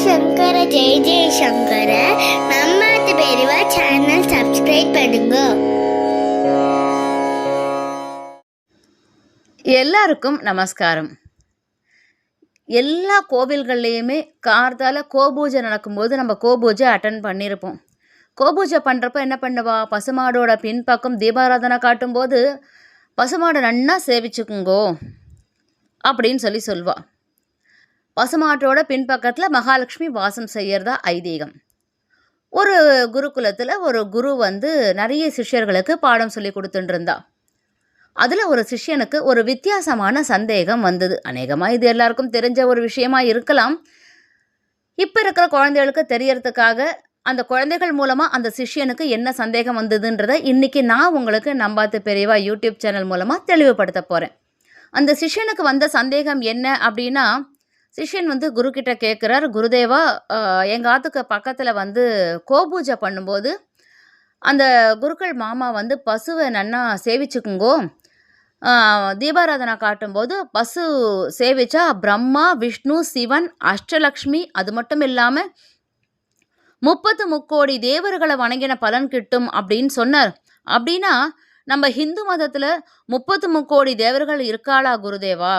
ಶಂಕರ ಜೈ ಜೈ ಶಂಕರ. ನಮ್ಮ ಬೇರೆವ channel subscribe பண்ணுங்க. எல்லாருக்கும் நமஸ்காரம். எல்லா கோவில்கள்லேயுமே கார்த்தால கோபூஜை நடக்கும்போது நம்ம கோபூஜை அட்டன் பண்ணியிருப்போம். கோபூஜை பண்ணுறப்ப என்ன பண்ணுவா, பசுமாடோட பின்பக்கம் தீபாராதனை காட்டும்போது பசுமாடை நன்னா சேவிச்சுக்குங்கோ அப்படின்னு சொல்லுவா. பசுமாட்டோட பின்பக்கத்தில் மகாலட்சுமி வாசம் செய்யறதா ஐதீகம். ஒரு குருகுலத்தில் ஒரு குரு நிறைய சிஷ்யர்களுக்கு பாடம் சொல்லி கொடுத்துட்டு இருந்தா. அதில் ஒரு சிஷ்யனுக்கு ஒரு வித்தியாசமான சந்தேகம் வந்தது. அநேகமாக இது எல்லாருக்கும் தெரிஞ்ச ஒரு விஷயமா இருக்கலாம். இப்போ இருக்கிற குழந்தைகளுக்கு தெரியறதுக்காக அந்த குழந்தைகள் மூலமாக அந்த சிஷ்யனுக்கு என்ன சந்தேகம் வந்ததுன்றதை இன்றைக்கி நான் உங்களுக்கு நம்பாத்து பெரியவா யூடியூப் சேனல் மூலமாக தெளிவுபடுத்த போகிறேன். அந்த சிஷ்யனுக்கு வந்த சந்தேகம் என்ன அப்படின்னா, சிஷ்யன் குருக்கிட்ட கேட்குறார், குருதேவா, எங்கள் ஆத்துக்கு பக்கத்தில் கோபூஜை பண்ணும்போது அந்த குருக்கள் மாமா பசுவை நன்னா சேவிச்சுக்குங்கோ, தீபாராதனை காட்டும்போது பசு சேவிச்சா பிரம்மா, விஷ்ணு, சிவன், அஷ்டலக்ஷ்மி, அது மட்டும் இல்லாமல் 30 முக்கோடி தேவர்களை வணங்கின பலன் கிட்டும் அப்படின்னு சொன்னார். அப்படின்னா நம்ம ஹிந்து மதத்தில் 30 முக்கோடி தேவர்கள் இருக்காளா குருதேவா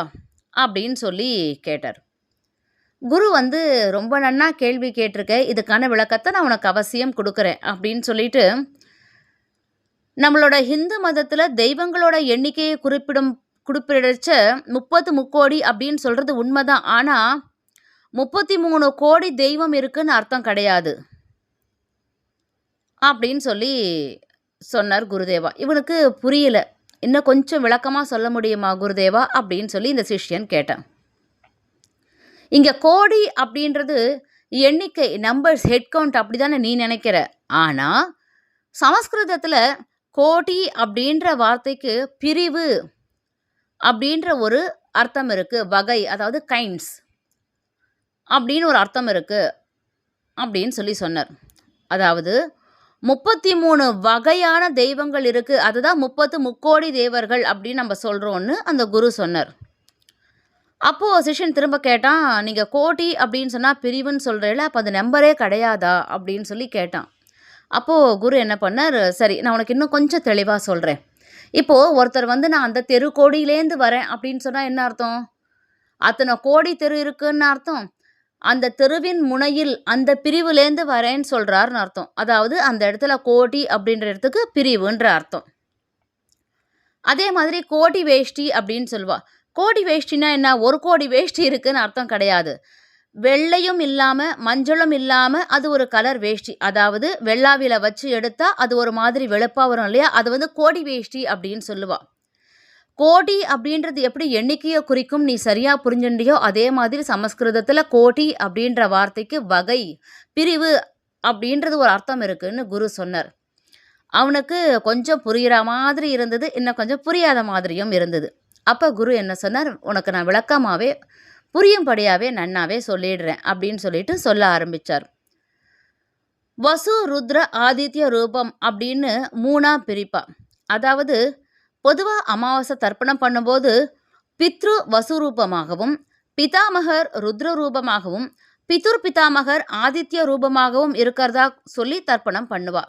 அப்படின்னு சொல்லி கேட்டார். குரு ரொம்ப நன்னா கேள்வி கேட்டிருக்க, இதுக்கான விளக்கத்தை நான் உனக்கு அவசியம் கொடுக்குறேன் அப்படின்னு சொல்லிட்டு, நம்மளோட ஹிந்து மதத்தில் தெய்வங்களோட எண்ணிக்கையை குறிப்பிடச்ச 30 முக்கோடி அப்படின்னு சொல்கிறது உண்மைதான். ஆனால் 33 கோடி தெய்வம் இருக்குன்னு அர்த்தம் கிடையாது அப்படின்னு சொல்லி சொன்னார் குருதேவா. இவனுக்கு புரியல. இன்னும் கொஞ்சம் விளக்கமாக சொல்ல முடியுமா குருதேவா அப்படின்னு சொல்லி இந்த சிஷ்யன் கேட்டான். இங்கே கோடி அப்படின்றது எண்ணிக்கை, நம்பர்ஸ், ஹெட் கவுண்ட் அப்படி தானே நீ நினைக்கிற. ஆனால் சமஸ்கிருதத்தில் கோடி அப்படின்ற வார்த்தைக்கு பிரிவு அப்படின்ற ஒரு அர்த்தம் இருக்குது. வகை, அதாவது கைண்ட்ஸ் அப்படின்னு ஒரு அர்த்தம் இருக்குது அப்படின்னு சொல்லி சொன்னார். அதாவது 33 வகையான தெய்வங்கள் இருக்குது, அதுதான் 30 முக்கோடி தேவர்கள் அப்படின்னு நம்ம சொல்கிறோன்னு அந்த குரு சொன்னார். அப்போது சிஷ்யன் திரும்ப கேட்டான், நீங்கள் கோடி அப்படின்னு சொன்னால் பிரிவுன்னு சொல்கிறீங்கள, அப்போ அது நம்பரே கிடையாதா அப்படின்னு சொல்லி கேட்டான். அப்போது குரு என்ன பண்ணார், சரி நான் உனக்கு இன்னும் கொஞ்சம் தெளிவாக சொல்கிறேன். இப்போது ஒருத்தர் நான் அந்த தெரு கோடியிலேருந்து வரேன் அப்படின்னு சொன்னால் என்ன அர்த்தம்? அத்தனை கோடி தெரு இருக்குன்னு அர்த்தம். அந்த தெருவின் முனையில் அந்த பிரிவுலேருந்து வரேன்னு சொல்கிறாருன்னு அர்த்தம். அதாவது அந்த இடத்துல கோடி அப்படின்ற இடத்துக்கு பிரிவுன்ற அர்த்தம். அதே மாதிரி கோடி வேஷ்டி அப்படின்னு சொல்லுவா. கோடி வேஷ்டினா என்ன? ஒரு கோடி வேஷ்டி இருக்குன்னு அர்த்தம் கிடையாது. வெள்ளையும் இல்லாமல் மஞ்சளும் இல்லாமல் அது ஒரு கலர் வேஷ்டி, அதாவது வெள்ளாவில வச்சு எடுத்தால் அது ஒரு மாதிரி வெளுப்பாக வரும் இல்லையா, அது கோடி வேஷ்டி அப்படின்னு சொல்லுவா. கோடி அப்படின்றது எப்படி எண்ணிக்கையை குறிக்கும் நீ சரியாக புரிஞ்சுட்டியோ, அதே மாதிரி சமஸ்கிருதத்தில் கோடி அப்படின்ற வார்த்தைக்கு வகை, பிரிவு அப்படின்றது ஒரு அர்த்தம் இருக்குன்னு குரு சொன்னார். அவனுக்கு கொஞ்சம் புரிகிற மாதிரி இருந்தது, இன்னும் கொஞ்சம் புரியாத மாதிரியும் இருந்தது. அப்போ குரு என்ன சொன்னார், உனக்கு நான் விளக்கமாகவே புரியும்படியாகவே நன்னாவே சொல்லிடுறேன் அப்படின்னு சொல்லிட்டு சொல்ல ஆரம்பித்தார். வசு, ருத்ர, ஆதித்ய ரூபம் அப்படின்னு 3ஆக பிரிப்பா. அதாவது பொதுவாக அமாவாசை தர்ப்பணம் பண்ணும்போது பித்ரு வசு ரூபமாகவும், பிதாமகர் ருத்ர ரூபமாகவும், பிதுர் பிதாமகர் ஆதித்ய ரூபமாகவும் இருக்கிறதா சொல்லி தர்ப்பணம் பண்ணுவா.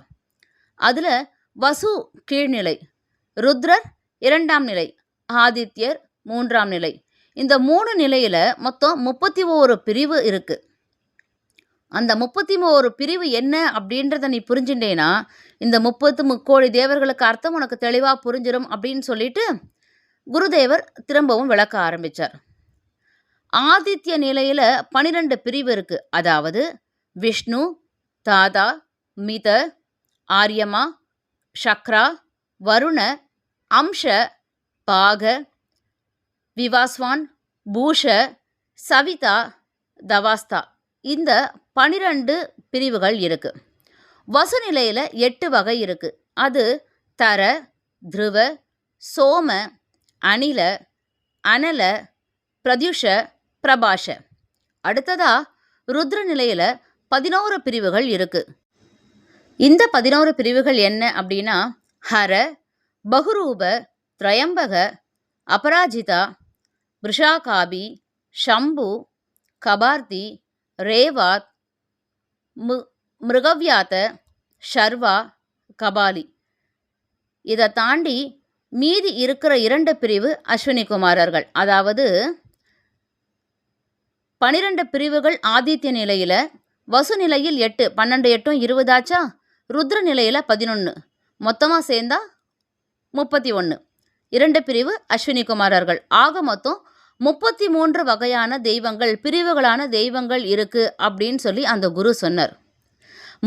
அதில் வசு கீழ்நிலை, ருத்ரர் 2ஆம் நிலை, ஆதித்யர் 3ஆம் நிலை. இந்த 3 நிலையில் மொத்தம் 31 பிரிவு இருக்குது. அந்த 31 பிரிவு என்ன அப்படின்றத நீ புரிஞ்சுட்டேன்னா இந்த 30 முக்கோடி தேவர்களுக்கு அர்த்தம் உனக்கு தெளிவாக புரிஞ்சிடும் அப்படின்னு சொல்லிட்டு குருதேவர் திரும்பவும் விளக்க ஆரம்பித்தார். ஆதித்ய நிலையில் 12 பிரிவு இருக்குது. அதாவது விஷ்ணு, தாதா, மித, ஆரியமா, சக்ரா, வருண, அம்ச, பாக, விவாஸ்வான், பூஷ, சவிதா, தவாஸ்தா, இந்த 12 பிரிவுகள் இருக்குது. வசு நிலையில் 8 வகை இருக்குது. அது தர, த்ருவ, சோம, அனில, அனல, பிரத்யுஷ, பிரபாஷ. அடுத்ததாக ருத்ர நிலையில் 11 பிரிவுகள் இருக்குது. இந்த 11 பிரிவுகள் என்ன அப்படின்னா, ஹர, பகுரூப, திரையம்பக, அபராஜிதா, விஷாகாபி, ஷம்பு, கபார்த்தி, ரேவாத், மிருகவ்யாத, ஷர்வா, கபாலி. இதை தாண்டி மீதி இருக்கிற 2 பிரிவு அஸ்வினி குமாரர்கள். அதாவது 12 பிரிவுகள் ஆதித்ய நிலையில், வசு நிலையில் 8, 12 8 20 ஆச்சா, ருத்ர நிலையில் 11, மொத்தமாக சேர்ந்தா 31. 2 பிரிவு அஸ்வினி குமாரர்கள். ஆக மொத்தம் 33 வகையான தெய்வங்கள், பிரிவுகளான தெய்வங்கள் இருக்குது அப்படின்னு சொல்லி அந்த குரு சொன்னார்.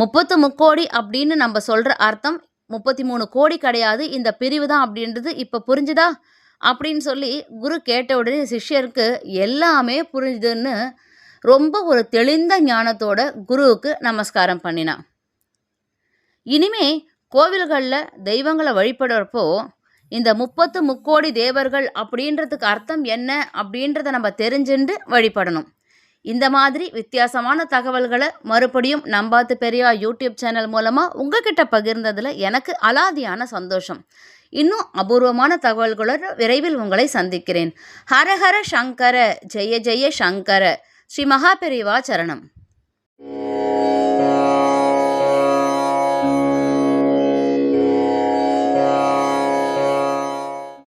30 முக்கோடி அப்படின்னு நம்ம சொல்கிற அர்த்தம் 33 கோடி கிடையாது, இந்த பிரிவு தான் அப்படின்றது இப்போ புரிஞ்சுதா அப்படின்னு சொல்லி குரு கேட்ட உடனே சிஷ்யருக்கு எல்லாமே புரிஞ்சுதுன்னு ரொம்ப ஒரு தெளிந்த ஞானத்தோட குருவுக்கு நமஸ்காரம் பண்ணினான். இனிமே கோவில்களில் தெய்வங்களை வழிபடுறப்போ இந்த 30 முக்கோடி தேவர்கள் அப்படின்றதுக்கு அர்த்தம் என்ன அப்படின்றத நம்ம தெரிஞ்சுட்டு வழிபடணும். இந்த மாதிரி வித்தியாசமான தகவல்களை மறுபடியும் நம்பாத்து பெரியா யூடியூப் சேனல் மூலமாக உங்ககிட்ட பகிர்ந்ததில் எனக்கு அலாதியான சந்தோஷம். இன்னும் அபூர்வமான தகவல்களுடன் விரைவில் உங்களை சந்திக்கிறேன். ஹரஹர சங்கர, ஜெய ஜெய சங்கர. ஸ்ரீ மகாபெரிவா சரணம்.